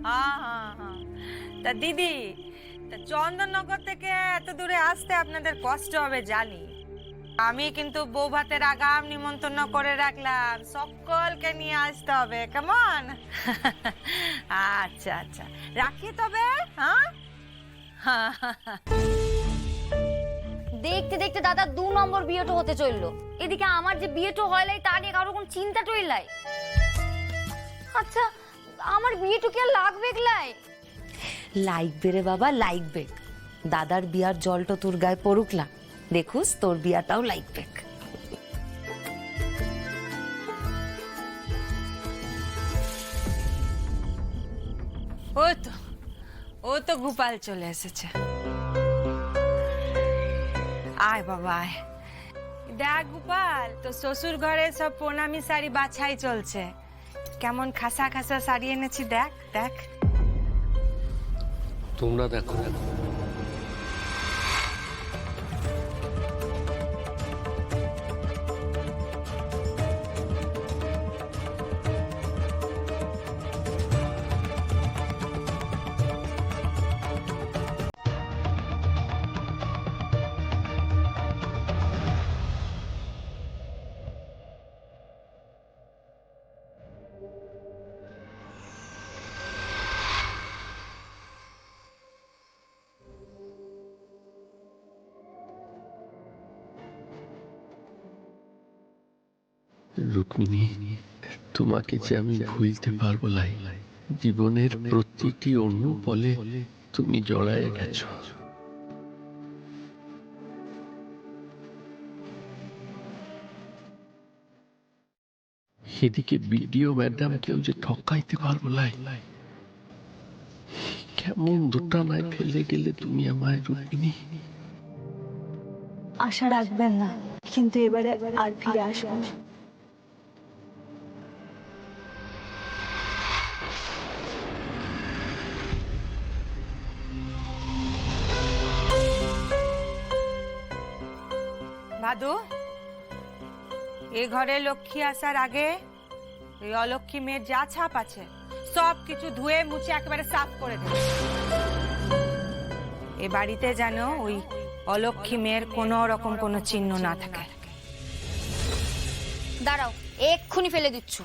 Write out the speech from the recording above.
হ্যাঁ হ্যাঁ হ্যাঁ। তা দিদি, তা চন্দননগর থেকে এত দূরে আসতে আপনাদের কষ্ট হবে জানি। আমি কিন্তু বউ ভাতের আগাম নিমন্ত্রণ করে রাখলাম, সকলকে নিয়ে আসতে হবে, কেমন? আচ্ছা আচ্ছা, রাখি তবে। হ্যাঁ। দেখতে দেখতে দাদা 2 নম্বর বিয়েটো হতে চললো। এদিকে আমার যে বিয়েটো হয় লাই তা নিয়ে কারো কোনো চিন্তা টইলাই। আচ্ছা, আমার বিয়েটো কি আর লাগবে গলাই? লাগবে রে বাবা, লাগবে। দাদার বিয়ার জলটা তোর গায়ে পড়ুকলা, দেখুস তোর বিয়াটাও লাগবে। ও তো গোপাল চলে এসেছে। আয় বাবা আয়। দেখ গোপাল, তো শ্বশুর ঘরে সব প্রণামী শাড়ি বাছাই চলছে। কেমন খাসা খাসা শাড়ি এনেছি, দেখ দেখ। তোমরা দেখো। রুক্মিণী, তোমাকে যে আমি ভুলতে পারবো লাই। জীবনের প্রতিটি অন্য বলে তুমি জড়ায় গেছো। এদিকে বিডিও ম্যাডাম কেউ যে ঠকাইতে পারবো লাই। কেমন দোটানায় ফেলে গেলে তুমি আমায় রুক্মিণী। আশা রাখবেন না, কিন্তু এবারে আর ফিরে আসবো না। ভাদু, এ ঘরে লক্ষ্মী আসার আগে এই অলক্ষ্মী মেয়ের যা ছাপ আছে সব কিছু ধুয়ে মুছে একেবারে সাফ করে দেবে। এ বাড়িতে যেন ওই অলক্ষ্মী মেয়ের কোনো রকম কোনো চিহ্ন না থাকে। দাঁড়াও, এক্ষুনি ফেলে দিচ্ছ।